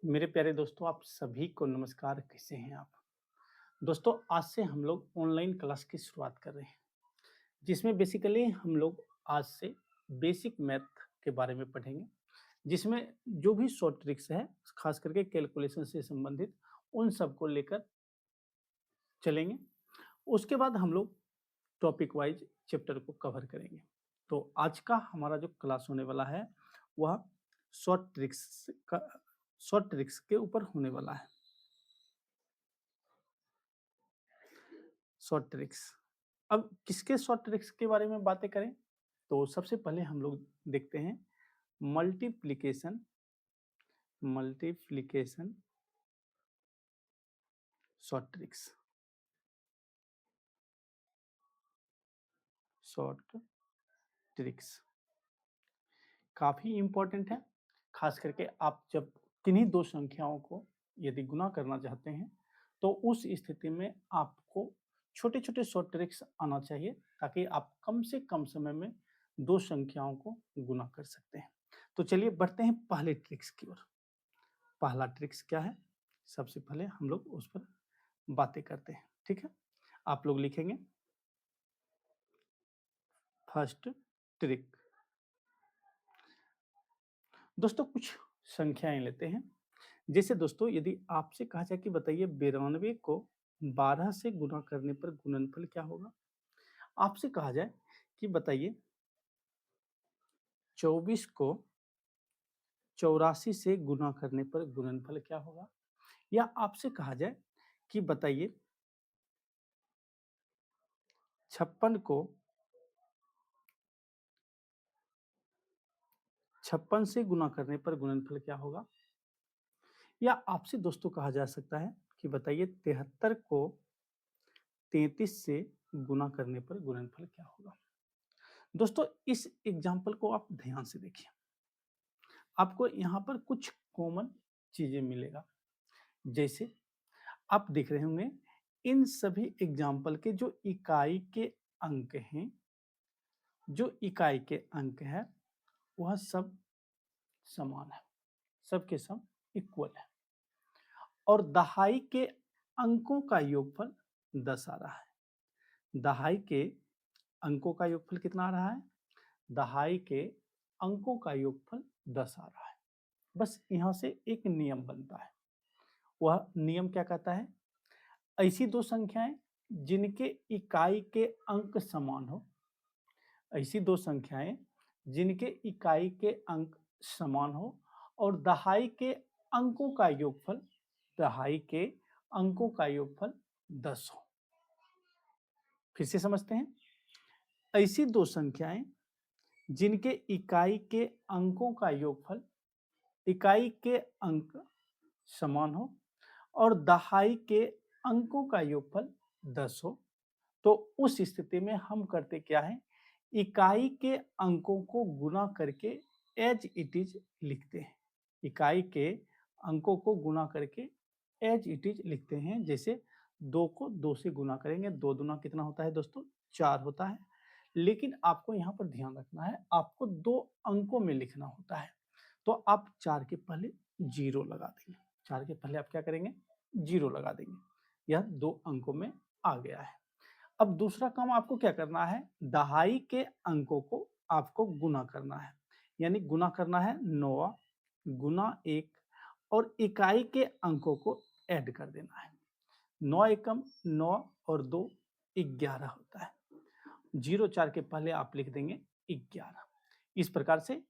मेरे प्यारे दोस्तों, आप सभी को नमस्कार। कैसे हैं आप? दोस्तों, आज से हम लोग ऑनलाइन क्लास की शुरुआत कर रहे हैं, जिसमें बेसिकली हम लोग आज से बेसिक मैथ के बारे में पढ़ेंगे, जिसमें जो भी शॉर्ट ट्रिक्स है, खास करके कैलकुलेशन से संबंधित, उन सब को लेकर चलेंगे। उसके बाद हम लोग टॉपिक वाइज चैप्टर को कवर करेंगे। तो आज का हमारा जो क्लास होने वाला है, वह शॉर्ट ट्रिक्स का शॉर्ट ट्रिक्स के ऊपर होने वाला है। Short tricks. अब किसके शॉर्ट ट्रिक्स के बारे में बातें करें, तो सबसे पहले हम लोग देखते हैं multiplication. Multiplication short tricks. Short tricks काफी इंपॉर्टेंट है। खास करके आप जब किन्हीं दो संख्याओं को यदि गुना करना चाहते हैं, तो उस स्थिति में आपको छोटे छोटे शॉर्ट ट्रिक्स आना चाहिए, ताकि आप कम से कम समय में दो संख्याओं को गुना कर सकते हैं। तो चलिए बढ़ते हैं पहले ट्रिक्स की ओर। पहला ट्रिक्स क्या है, सबसे पहले हम लोग उस पर बातें करते हैं। ठीक है, आप लोग लिखेंगे फर्स्ट ट्रिक। दोस्तों, कुछ संख्याएं लेते हैं। जैसे दोस्तों, यदि आपसे कहा जाए कि बताइए 92 को 12 से गुना करने पर गुणनफल क्या होगा। आपसे कहा जाए कि बताइए 24 को 84 से गुना करने पर गुणनफल क्या होगा। या आपसे कहा जाए कि बताइए 56 को 56 से गुना करने पर गुणनफल क्या होगा। या आपसे दोस्तों कहा जा सकता है कि बताइए 73 को 33 से गुना करने पर गुणनफल क्या होगा। दोस्तों, इस एग्जाम्पल को आप ध्यान से देखिए। आपको यहाँ पर कुछ कॉमन चीजें मिलेगा। जैसे आप देख रहे होंगे, इन सभी एग्जाम्पल के जो इकाई के अंक हैं, जो इकाई के अंक है, वह सब समान है, सबके सब इक्वल है। और दहाई के अंकों का योगफल 10 आ रहा है। दहाई के अंकों का योगफल कितना आ रहा है? दहाई के अंकों का योगफल 10 आ रहा है। बस यहाँ से एक नियम बनता है। वह नियम क्या कहता है? ऐसी दो संख्याएं जिनके इकाई के अंक समान हो, ऐसी दो संख्याएं जिनके इकाई के अंक समान हो और दहाई के अंकों का योगफल, दहाई के अंकों का योगफल 10 हो। फिर से समझते हैं। ऐसी दो संख्याएं जिनके इकाई के अंकों का योगफल, इकाई के अंक समान हो और दहाई के अंकों का योगफल 10 हो, तो उस स्थिति में हम करते क्या है, इकाई के अंकों को गुना करके एज इट इज लिखते हैं। इकाई के अंकों को गुना करके एज इट इज लिखते हैं। जैसे 2 को 2 से गुना करेंगे, 2 दूना कितना होता है दोस्तों? 4 होता है। लेकिन आपको यहाँ पर ध्यान रखना है, आपको 2 अंकों में लिखना होता है। तो आप 4 के पहले 0 लगा देंगे। 4 के पहले आप क्या करेंगे? 0 लगा देंगे। यह 2 अंकों में आ गया है। अब दूसरा काम आपको क्या करना है? दहाई के अंकों को आपको गुना करना है। यानी गुना करना है 9 गुना 1 और इकाई के अंकों को ऐड कर देना है। 9 एकम 9 और 2 11 होता है। 0 4 के पहले आप लिख देंगे 11। इस प्रकार से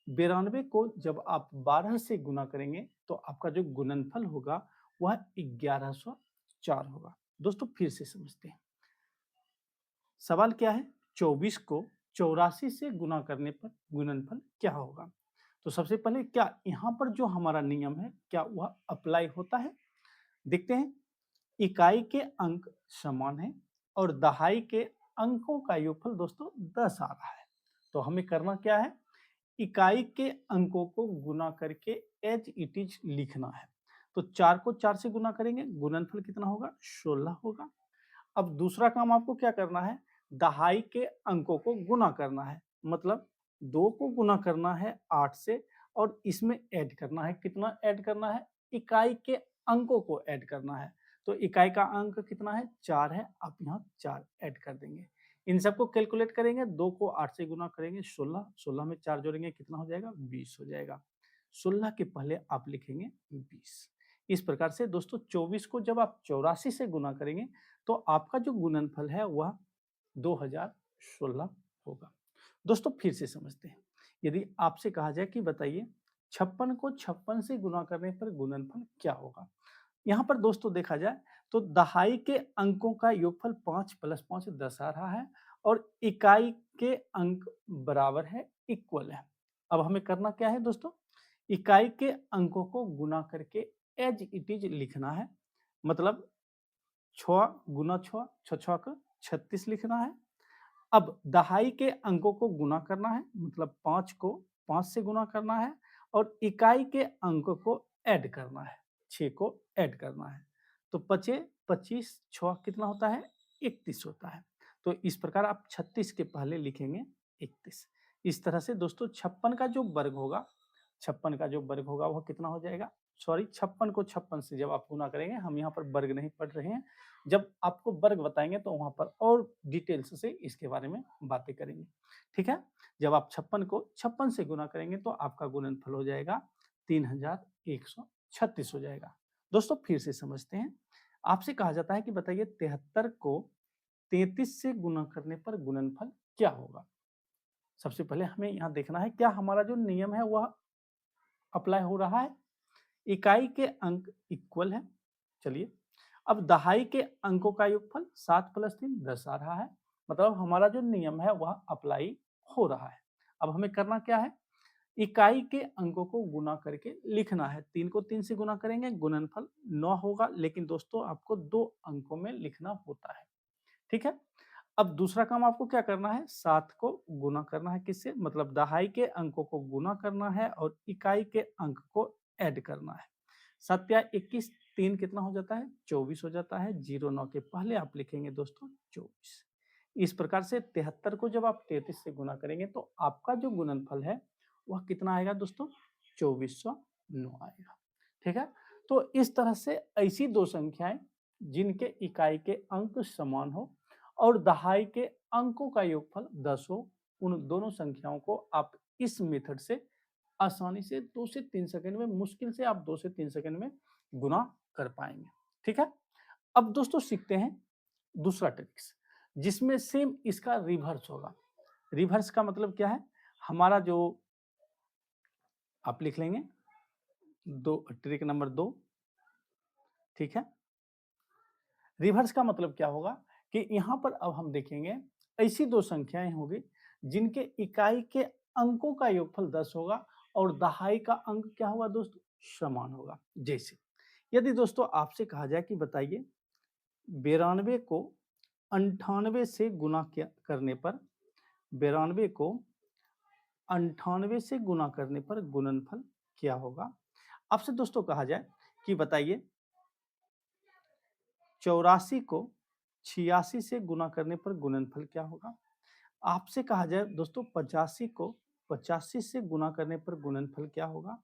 92 को जब आप 12 से गुना करेंगे, तो आपका जो गुणनफल होगा वह 1104 होगा। दोस्तों, फिर से समझते हैं। सवाल क्या है? 24 को 84 से गुना करने पर गुणनफल क्या होगा। तो सबसे पहले क्या यहाँ पर जो हमारा नियम है, क्या वह अप्लाई होता है? देखते हैं। इकाई के अंक समान है और दहाई के अंकों का योगफल दोस्तों 10 आ रहा है। तो हमें करना क्या है? इकाई के अंकों को गुना करके एज इट इज लिखना है। तो 4 को 4 से गुना करेंगे, गुणनफल कितना होगा? 16 होगा। अब दूसरा काम आपको क्या करना है? दहाई के अंकों को गुना करना है। मतलब 2 को गुना करना है 8 से और इसमें ऐड करना है। कितना ऐड करना है? इकाई के अंकों को ऐड करना है। तो इकाई का अंक कितना है? 4 है, आप यहाँ 4 ऐड कर देंगे। इन सबको कैलकुलेट करेंगे, 2 को 8 से गुना करेंगे 16, 16 में 4 जोड़ेंगे कितना हो जाएगा? 20 हो जाएगा। 16 के पहले आप लिखेंगे 20। इस प्रकार से दोस्तों 24 को जब आप 84 से गुना करेंगे तो आपका जो गुणनफल है वह 2016 होगा। दोस्तों फिर से समझते हैं। यदि आपसे कहा जाए कि बताइए 56 को 56 से गुना करने पर गुणनफल क्या होगा? यहाँ पर दोस्तों देखा जाए तो दहाई के अंकों का योगफल 5 + 5 10 आ रहा है और इकाई के अंक बराबर है, इक्वल है। अब हमें करना क्या है दोस्तों? इकाई के अंकों को गुना करके एज इट इज लिखना है। मतलब 6 गुना 6, 6 का 36 लिखना है। अब दहाई के अंकों को गुना करना है, मतलब 5 को 5 से गुना करना है और इकाई के अंक को ऐड करना है, 6 को ऐड करना है। तो बचे 25, 6 कितना होता है? 31 होता है। तो इस प्रकार आप 36 के पहले लिखेंगे 31। इस तरह से दोस्तों 56 का जो वर्ग होगा, 56 का जो वर्ग होगा वह कितना हो जाएगा? सॉरी, 56 को 56 से जब आप गुना करेंगे, हम यहाँ पर वर्ग नहीं पढ़ रहे हैं। जब आपको वर्ग बताएंगे तो वहाँ पर और डिटेल्स से इसके बारे में बातें करेंगे। ठीक है? जब आप 56 को 56 से गुना करेंगे तो आपका गुणनफल हो जाएगा 3136 हो जाएगा। दोस्तों फिर से समझते हैं। आपसे कहा जाता है कि बताइए 73 को 33 से गुना करने पर गुणनफल क्या होगा? सबसे पहले हमें यहाँ देखना है क्या हमारा जो नियम है वह अप्लाई हो रहा है। इकाई के अंक इक्वल है। चलिए, अब दहाई के अंकों का योगफल 7 + 3 10 आ रहा है। मतलब हमारा जो नियम है वह अप्लाई हो रहा है। अब हमें करना क्या है? इकाई के अंकों को गुना करके लिखना है। 3 को 3 से गुना करेंगे, गुणनफल 9 होगा, लेकिन दोस्तों आपको 2 अंकों में लिखना होता है। ठीक है? अब दूसरा काम आपको क्या करना है? 7 को गुना करना है किससे? मतलब दहाई के अंकों को गुना करना है और इकाई के अंक को ऐड करना है। 7 या 21, 3 कितना हो जाता है? 24 हो जाता है। 09 के पहले आप लिखेंगे दोस्तों 24। इस प्रकार से 73 को जब आप 33 से गुना करेंगे तो आपका जो गुणनफल है वह कितना आएगा दोस्तों? 2409 आएगा। ठीक है? तो इस तरह से ऐसी दो संख्याएं जिनके इकाई के अंक समान हो और दहाई के अंकों का योगफल 10 हो, उन दोनों संख्याओं को आप इस मेथड से आसानी से 2 से 3 सेकंड में, मुश्किल से आप 2 से 3 सेकंड में गुना कर पाएंगे। ठीक है? अब दोस्तों सीखते हैं दूसरा ट्रिक्स, जिसमें सेम इसका रिवर्स होगा। रिवर्स का मतलब क्या है? हमारा जो आप लिख लेंगे दो, ट्रिक नंबर 2। ठीक है? रिवर्स का मतलब क्या होगा कि यहाँ पर अब हम देखेंगे ऐसी दो संख्याएं होगी जिनके इकाई के अंकों का योगफल 10 होगा और दहाई का अंक क्या होगा दोस्तों? समान होगा। जैसे यदि दोस्तों आपसे कहा जाए कि बताइए 92 को 98 से गुना करने पर, 92 को 98 से गुना करने पर गुणनफल क्या होगा? आपसे दोस्तों कहा जाए कि बताइए 84 को 86 से गुना करने पर गुणनफल क्या होगा? आपसे कहा जाए दोस्तों 85 को 85 से गुना करने पर गुणनफल क्या होगा?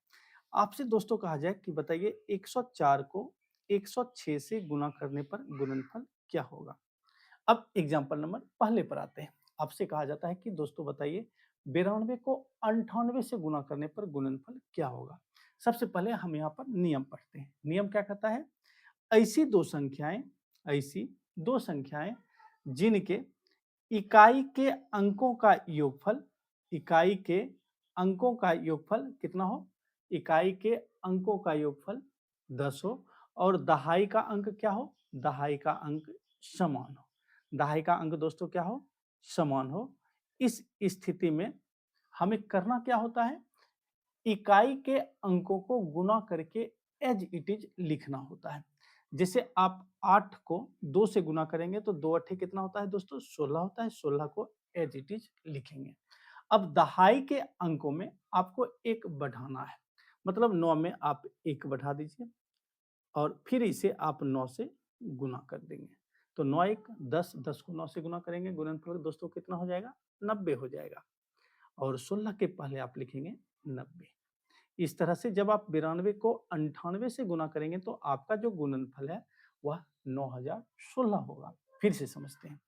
आपसे दोस्तों कहा जाए कि बताइए 104 को 106 से गुना करने पर गुणनफल क्या होगा? अब एग्जाम्पल नंबर पहले पर आते हैं। आपसे कहा जाता है कि दोस्तों बताइए 92 को 98 से गुना करने पर गुणनफल क्या होगा? सबसे पहले हम यहाँ पर नियम पढ़ते हैं। नियम क्या कहता है? ऐसी दो संख्याएं ऐसी दो संख्याएं जिनके इकाई के अंकों का योगफल, इकाई के अंकों का योगफल कितना हो? इकाई के अंकों का योगफल 10 हो और दहाई का अंक क्या हो? दहाई का अंक समान हो। दहाई का अंक दोस्तों क्या हो? समान हो। इस स्थिति में हमें करना क्या होता है? इकाई के अंकों को गुना करके एज इट इज लिखना होता है। जैसे आप 8 को 2 से गुना करेंगे तो 2 अट्ठे कितना होता है दोस्तों? 16 होता है। 16 को एज इट इज लिखेंगे। अब दहाई के अंकों में आपको एक बढ़ाना है, मतलब 9 में आप एक बढ़ा दीजिए और फिर इसे आप 9 से गुना कर देंगे। तो 9 एक 10, 10 को 9 से गुना करेंगे, गुणनफल दोस्तों कितना हो जाएगा? 90 हो जाएगा और 16 के पहले आप लिखेंगे 90। इस तरह से जब आप 92 को 98 से गुना करेंगे तो आपका जो गुणनफल है वह 9016 होगा। फिर से समझते हैं।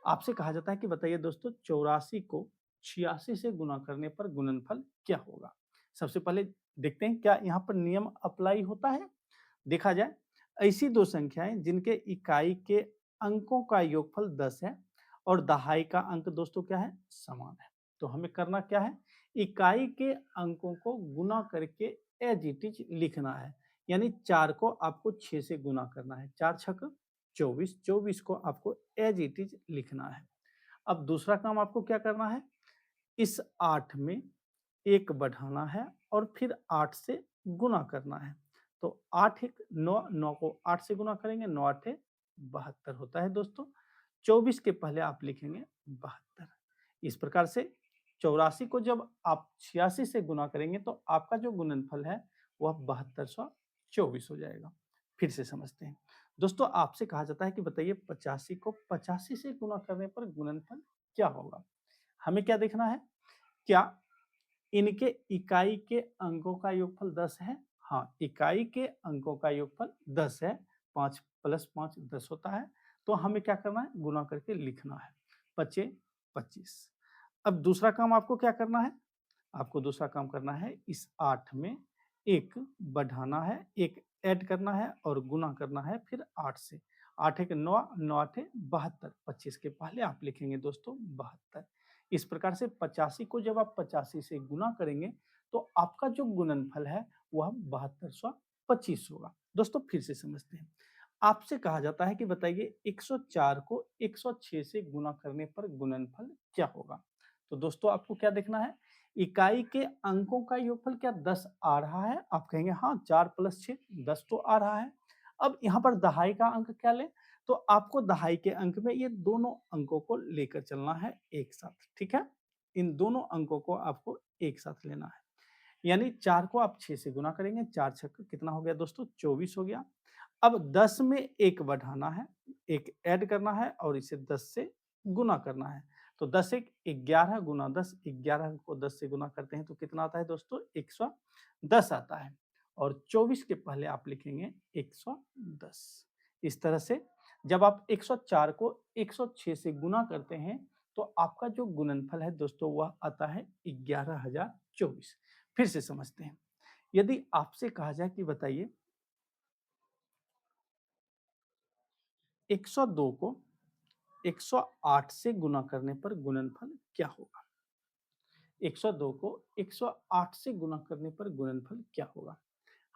आपसे कहा जाता है कि बताइए दोस्तों 84 को 86 से गुना करने पर गुणनफल क्या होगा? सबसे पहले देखते हैं क्या यहाँ पर नियम अप्लाई होता है? देखा जाए ऐसी दो संख्याएं जिनके इकाई के अंकों का योगफल 10 है और दहाई का अंक दोस्तों क्या है? समान है। तो हमें करना क्या है? इकाई के अंकों को गुना करके एज इट इज लिखना है। यानी 4 को आपको 6 से गुना करना है। 4 छक 24, 24 को आपको एज इट इज लिखना है। अब दूसरा काम आपको क्या करना है? इस 8 में 1 बढ़ाना है और फिर 8 से गुना करना है। तो 8 एक 9, 9 को 8 से गुना करेंगे, 9 आठे 72 होता है दोस्तों। 24 के पहले आप लिखेंगे 72। इस प्रकार से 84 को जब आप 86 से गुना करेंगे तो आपका जो गुणनफल है वह 7224 हो जाएगा। फिर से समझते हैं। दोस्तों आपसे कहा जाता है कि बताइए 85 को 85 से गुना करने पर गुणनफल क्या होगा? हमें क्या देखना है? क्या इनके इकाई के अंकों का योगफल 10 है? हाँ, इकाई के अंकों का योगफल 10 है। 5 प्लस 5 10 होता है। तो हमें क्या करना है? गुना करके लिखना है। 5 25। अब दूसरा काम आपको क्या करना है? आपको दूसरा काम करना है इस 8 में 1 बढ़ाना है, 1 ऐड करना है और गुना करना है फिर 8 से। 8 एक 9, 9 आठे 72, 25 के पहले आप लिखेंगे दोस्तों 72। इस प्रकार से 85 को जब आप 85 से गुना करेंगे तो आपका जो गुणनफल है वह 7225 होगा। दोस्तों फिर से समझते हैं। आपसे कहा जाता है कि बताइए 104 को 106 से गुना करने पर गुणनफल क्या होगा? तो दोस्तों आपको क्या देखना है? इकाई के अंकों का योगफल क्या 10 आ रहा है? आप कहेंगे हाँ 4 प्लस 6 10 तो आ रहा है। अब यहाँ पर दहाई का अंक क्या लें? तो आपको दहाई के अंक में ये दोनों अंकों को लेकर चलना है एक साथ, ठीक है? इन दोनों अंकों को आपको एक साथ लेना है। यानी 4 को आप 6 से गुना करेंगे, 4 छक्का कितना हो गया दोस्तों? 24 हो गया। अब 10 में 1 बढ़ाना है, 1 ऐड करना है और इसे 10 से गुना करना है। तो 10 एक 11 गुना 10, 11 को 10 से गुना करते हैं तो कितना आता है दोस्तों? 110 आता है और 24 के पहले आप लिखेंगे 110। इस तरह से जब आप 104 को 106 से गुना करते हैं तो आपका जो गुणनफल है दोस्तों वह आता है 11024। फिर से समझते हैं। यदि आपसे कहा जाए कि बताइए 102 को 108 से गुना करने पर गुणनफल क्या होगा? 102 को 108 से गुना करने पर गुणनफल क्या होगा?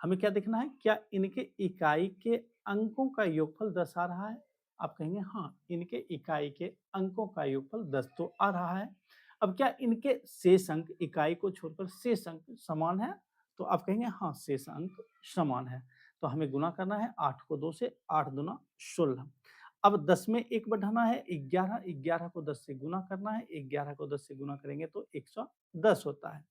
हमें क्या देखना है? क्या इनके इकाई के अंकों का योगफल 10 आ रहा है? आप कहेंगे हाँ, इनके इकाई के अंकों का योगफल 10 तो आ रहा है। अब क्या इनके शेष अंक इकाई को छोड़कर शेष अंक समान है? तो आप कहेंगे हाँ, शेष अंक समान है। तो हमें गुना करना है 8 को 2 से, 8 दूना 16। अब 10 में 1 बढ़ाना है 11, 11 को 10 से गुना करना है, 11 को 10 से गुना करेंगे तो 110 होता है।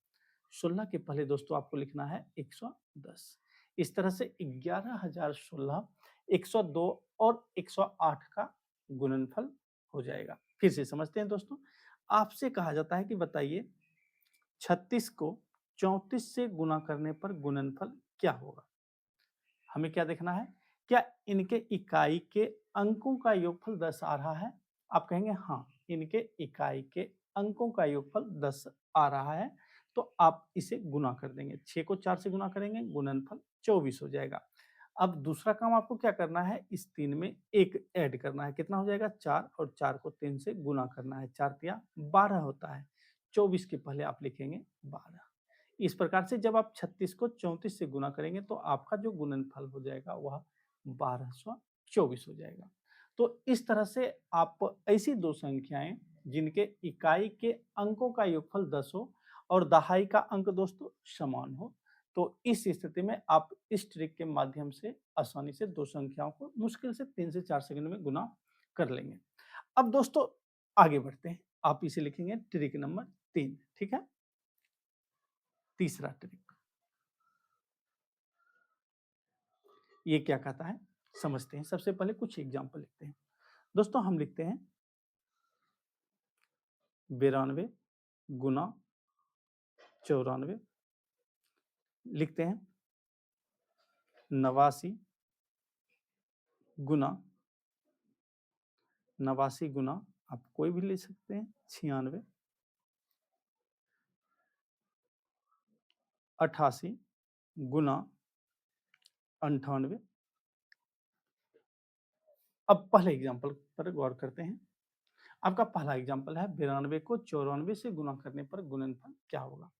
16 के पहले दोस्तों आपको लिखना है 110। इस तरह से 11016, 102 और 108 का गुणनफल हो जाएगा। फिर से समझते हैं दोस्तों। आपसे कहा जाता है कि बताइए 36 को 34 से गुना करने पर गुणनफल क्या होगा? हमें क्या देखना है? क्या इनके इकाई के अंकों का योगफल 10 आ रहा है? आप कहेंगे हाँ, इनके इकाई के अंकों का योगफल 10 आ रहा है, तो आप इसे गुना कर देंगे। 6 को 4 से गुना करेंगे, गुणनफल 24 हो जाएगा। अब दूसरा काम आपको क्या करना है? इस 3 में 1 ऐड करना है, कितना हो जाएगा? 4 और 4 को 3 से गुना करना है, 4 तिया 12 होता है। 24 के पहले आप लिखेंगे 12। इस प्रकार से जब आप 36 को 34 से गुना करेंगे तो आपका जो गुणनफल हो जाएगा वह 1224 हो जाएगा। तो इस तरह से आप ऐसी दो संख्याएं जिनके इकाई के अंकों का योगफल 10 हो और दहाई का अंक दोस्तों समान हो, तो इस स्थिति में आप इस ट्रिक के माध्यम से आसानी से दो संख्याओं को मुश्किल से 3 से 4 सेकंड में गुना कर लेंगे। अब दोस्तों आगे बढ़ते हैं। आप इसे लिखेंगे ट्रिक नंबर 3, ठीक है? तीसरा ट्रिक। ये क्या कहता है समझते हैं। सबसे पहले कुछ एग्जाम्पल लिखते हैं। दोस्तों हम लिखते हैं 92 गुना 94 लिखते हैं 89 गुना 89 गुना आप कोई भी ले सकते हैं 96 88 गुना 98। अब पहले एग्जाम्पल पर गौर करते हैं। आपका पहला एग्जाम्पल है 92 को 94 से गुना करने पर गुणनफल क्या होगा।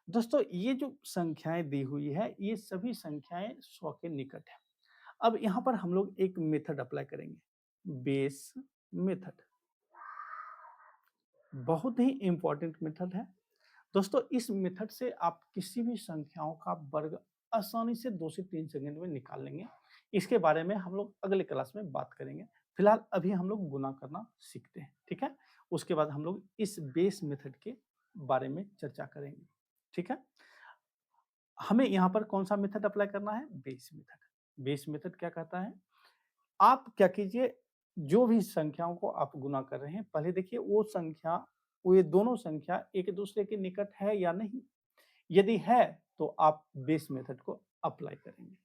दोस्तों ये जो संख्याएं दी हुई है ये सभी संख्याएं 100 के निकट है। अब यहाँ पर हम लोग एक मेथड अप्लाई करेंगे, बेस मेथड। बहुत ही इंपॉर्टेंट मेथड है दोस्तों। इस मेथड से आप किसी भी संख्याओं का वर्ग आसानी से 2 से 3 सेकंड में निकाल लेंगे। इसके बारे में हम लोग अगले क्लास में बात करेंगे। फिलहाल अभी हम लोग गुना करना सीखते हैं, ठीक है। उसके बाद हम लोग इस बेस मेथड के बारे में चर्चा करेंगे, ठीक है। हमें यहाँ पर कौन सा मेथड अप्लाई करना है, बेस मेथड। बेस मेथड क्या कहता है, आप क्या कीजिए, जो भी संख्याओं को आप गुना कर रहे हैं पहले देखिए वो ये दोनों संख्या एक दूसरे के निकट है या नहीं। यदि है तो आप बेस मेथड को अप्लाई करेंगे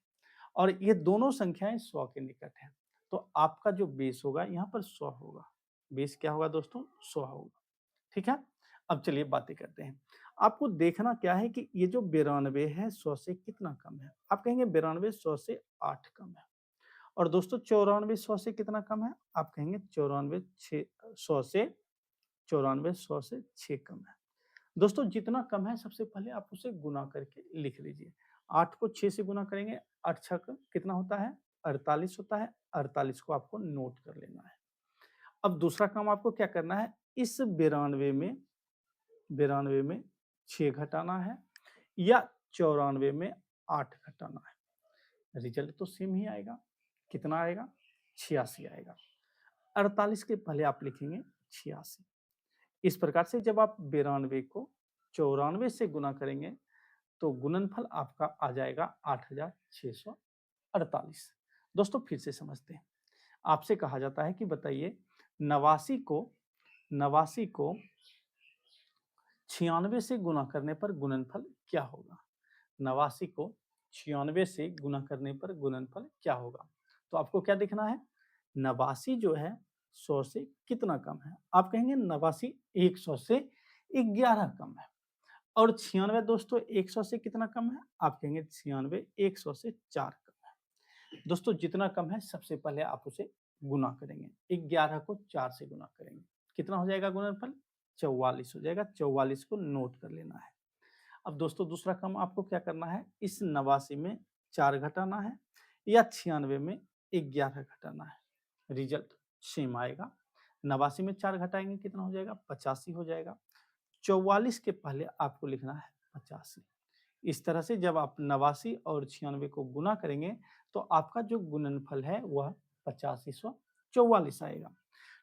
और ये दोनों संख्याएं 100 के निकट है तो आपका जो बेस होगा यहाँ पर 100 होगा। बेस क्या होगा दोस्तों, 100 होगा, ठीक है। अब चलिए बातें करते हैं। आपको देखना क्या है कि ये जो 92 है 100 से कितना कम है। आप कहेंगे 92 100 से 8 कम है। और दोस्तों 94 100 से कितना कम है, आप कहेंगे 94 100 से 100 से 6 कम है। दोस्तों जितना कम है सबसे पहले आप उसे गुना करके लिख लीजिए। 8 को 6 से गुना करेंगे, 8 छक कितना होता है, 48 होता है। 48 को आपको नोट कर लेना है। अब दूसरा काम आपको क्या करना है, इस 92 में 6 घटाना है या 94 में 8 घटाना है। रिजल्ट तो सेम ही आएगा। कितना आएगा, 86 आएगा। 48 के पहले आप लिखेंगे 86। इस प्रकार से जब आप 92 को 94 से गुना करेंगे तो गुणनफल आपका आ जाएगा 8648। दोस्तों फिर से समझते हैं। आपसे कहा जाता है कि बताइए 89 को 96 से गुना करने पर गुणनफल क्या होगा। 89 को 96 से गुना करने पर गुणनफल क्या होगा। तो आपको क्या देखना है, 89 जो है 100 से कितना कम है। आप कहेंगे 89 100 से 11 कम है। और 96 दोस्तों 100 से कितना कम है, आप कहेंगे 96 100 से 4 कम है। दोस्तों जितना कम है सबसे पहले आप उसे गुना करेंगे, 11 को 4 से गुना करेंगे, कितना हो जाएगा गुणनफल, 44 हो जाएगा। 44 को नोट कर लेना है। अब दोस्तों दूसरा काम आपको क्या करना है, इस 89 में 4 घटाना है या 96 में 11 घटाना है। रिजल्ट सेम आएगा। 89 में 4 घटाएंगे कितना हो जाएगा, 85 हो जाएगा। 44 के पहले आपको लिखना है 85। इस तरह से जब आप 89 और 96 को गुना करेंगे तो आपका जो गुणनफल है वह 8544 आएगा।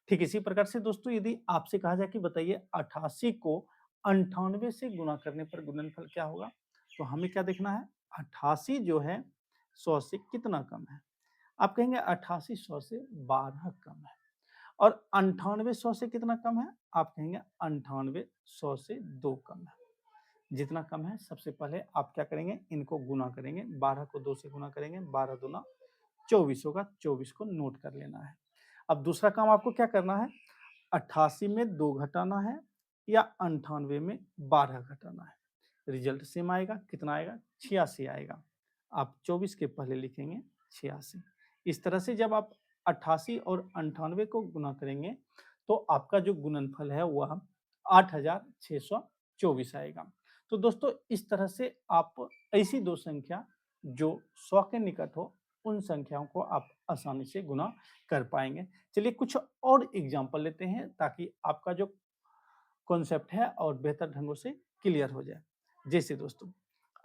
ठीक इसी प्रकार से दोस्तों यदि आपसे कहा जाए कि बताइए 88 को 98 से गुना करने पर गुणनफल क्या होगा, तो हमें क्या देखना है, 88 जो है 100 से कितना कम है। आप कहेंगे 88 100 से 12 कम है। और 98 100 से कितना कम है, आप कहेंगे 98 100 से 2 कम है। जितना कम है सबसे पहले आप क्या करेंगे, इनको गुना करेंगे। 12 को 2 से गुना करेंगे, 12 दूना 24 होगा। 24 को नोट कर लेना है। अब दूसरा काम आपको क्या करना है, 88 में 2 घटाना है या 98 में 12 घटाना है। रिजल्ट सेम आएगा, कितना आएगा, 86 आएगा। आप 24 के पहले लिखेंगे 86। इस तरह से जब आप 88 और 98 को गुना करेंगे तो आपका जो गुणनफल है वह 8624 आएगा। तो दोस्तों इस तरह से आप ऐसी दो संख्या जो 100 के निकट हो उन संख्याओं को आप आसानी से गुना कर पाएंगे। चलिए कुछ और एग्जाम्पल लेते हैं ताकि आपका जो कॉन्सेप्ट है और बेहतर ढंगों से क्लियर हो जाए। जैसे दोस्तों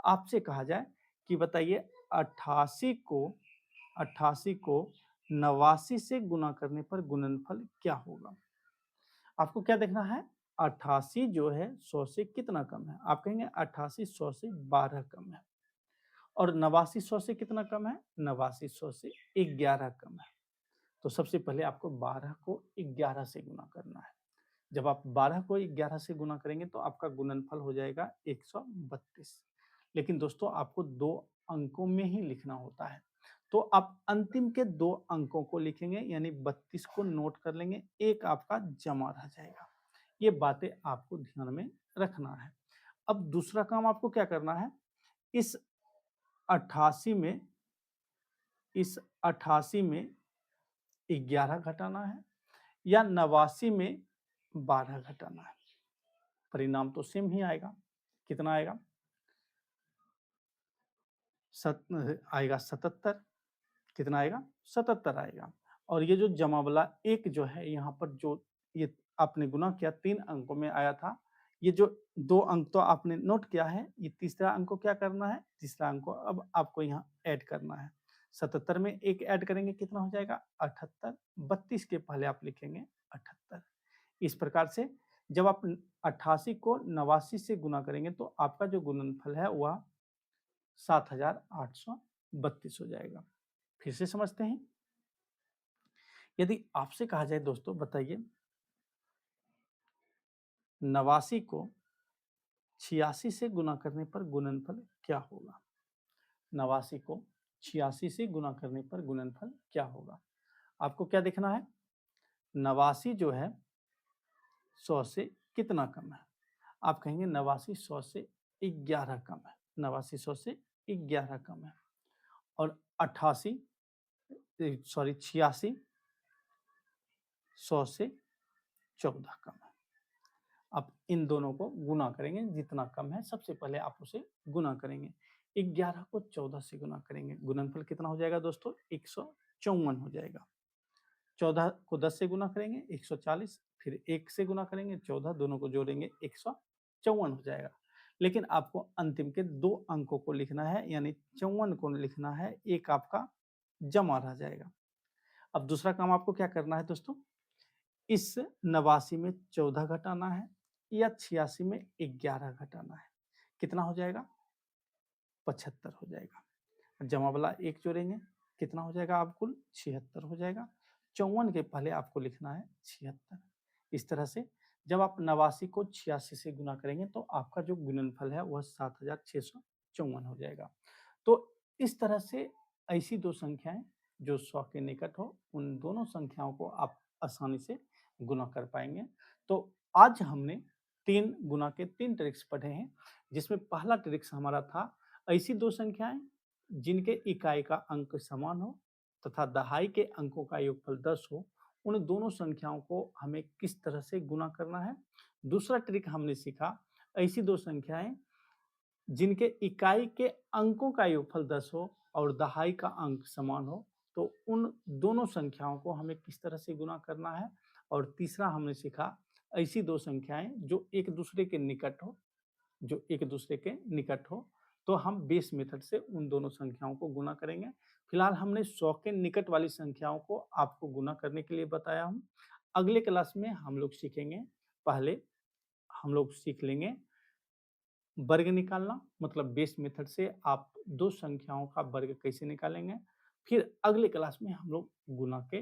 आपसे कहा जाए कि बताइए 88 को 89 से गुना करने पर गुणनफल क्या होगा। आपको क्या देखना है, 88 जो है 100 से कितना कम है। आप कहेंगे 88 100 से 12 कम है। और 89 100 से कितना कम है, 89 100 से 11 कम है। तो सबसे पहले आपको 12 को 11 से गुना करना है। जब आप 12 को 11 से गुना करेंगे तो आपका गुणनफल हो जाएगा 132। लेकिन दोस्तों आपको 2 अंकों में ही लिखना होता है। तो आप अंतिम के 2 अंकों को लिखेंगे यानी 32 को नोट कर लेंगे, 1 आपका जमा रह जाएगा। ये बातें आपको ध्यान में रखना है। अब दूसरा काम आपको क्या करना है, इस 88 में इस 88 में 11 घटाना है या 89 में 12 घटाना है। परिणाम तो सेम ही आएगा। कितना आएगा? आएगा 77। कितना आएगा? 77 आएगा। और ये जो जमा वाला 1 जो है यहाँ पर जो ये आपने गुना किया 3 अंकों में आया था, ये जो 2 अंक तो आपने नोट किया है, ये तीसरा अंक को क्या करना है? तीसरा अंक को अब आपको यहाँ ऐड करना है। 77 में 1 ऐड करेंगे कितना हो जाएगा? 78। 32 के पहले आप लिखेंगे 78। इस प्रकार से जब आप 88 को 89 से गुना करेंगे तो आपका जो गुणनफल है वह 7832 हो जाएगा। फिर से समझते हैं। यदि आपसे कहा जाए दोस्तों बताइए 89 को 86 से गुना करने पर गुणनफल क्या होगा? 89 को 86 से गुना करने पर गुणनफल क्या होगा? आपको क्या देखना है? 89 जो है 100 से कितना कम है? आप कहेंगे 89 100 से 11 कम है। 89 100 से 11 कम है। और 88 सॉरी 86 100 से 14 कम है। आप इन दोनों को गुना करेंगे, जितना कम है सबसे पहले आप उसे गुना करेंगे। 11 को 14 से गुना करेंगे, गुणनफल कितना हो जाएगा दोस्तों? 154 हो जाएगा। 14 को 10 से गुना करेंगे 140, फिर 1 से गुना करेंगे 14, दोनों को जोड़ेंगे 154 हो जाएगा। लेकिन आपको अंतिम के 2 अंकों को लिखना है, यानी 54 को लिखना है, 1 आपका जमा रह जाएगा। अब दूसरा काम आपको क्या करना है दोस्तों? इस 89 में 14 घटाना है या 86 में 11 घटाना है। कितना हो जाएगा? 75 हो जाएगा। जमा वाला 1 जोड़ेंगे, कितना हो जाएगा? आप कुल 76 हो जाएगा। 54 के पहले आपको लिखना है 76। इस तरह से जब आप 89 को 86 से गुना करेंगे तो आपका जो गुणनफल है वह 7654 हो जाएगा। तो इस तरह से ऐसी 2 संख्याएं जो 100 के निकट हो, उन दोनों संख्याओं को आप आसानी से गुना कर पाएंगे। तो आज हमने 3 गुना के 3 ट्रिक्स पढ़े हैं, जिसमें पहला ट्रिक्स हमारा था ऐसी 2 संख्याएं जिनके इकाई का अंक समान हो तथा दहाई के अंकों का योगफल 10 हो, उन दोनों संख्याओं को हमें किस तरह से गुना करना है। दूसरा ट्रिक हमने सीखा ऐसी 2 संख्याएं जिनके इकाई के अंकों का योगफल 10 हो और दहाई का अंक समान हो, तो उन दोनों संख्याओं को हमें किस तरह से गुना करना है। और तीसरा हमने सीखा ऐसी 2 संख्याएं जो एक दूसरे के निकट हो, तो हम बेस मेथड से उन दोनों संख्याओं को गुना करेंगे। फिलहाल हमने 100 के निकट वाली संख्याओं को आपको गुना करने के लिए बताया हूँ। अगले क्लास में हम लोग सीखेंगे, पहले हम लोग सीख लेंगे वर्ग निकालना, मतलब बेस मेथड से आप 2 संख्याओं का वर्ग कैसे निकालेंगे। फिर अगले क्लास में हम लोग गुना के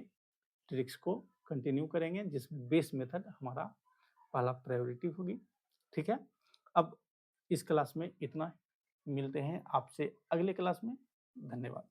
ट्रिक्स को कंटिन्यू करेंगे, जिसमें बेस मेथड हमारा पहला प्रायोरिटी होगी। ठीक है? अब इस क्लास में इतना, मिलते हैं आपसे अगले क्लास में। धन्यवाद।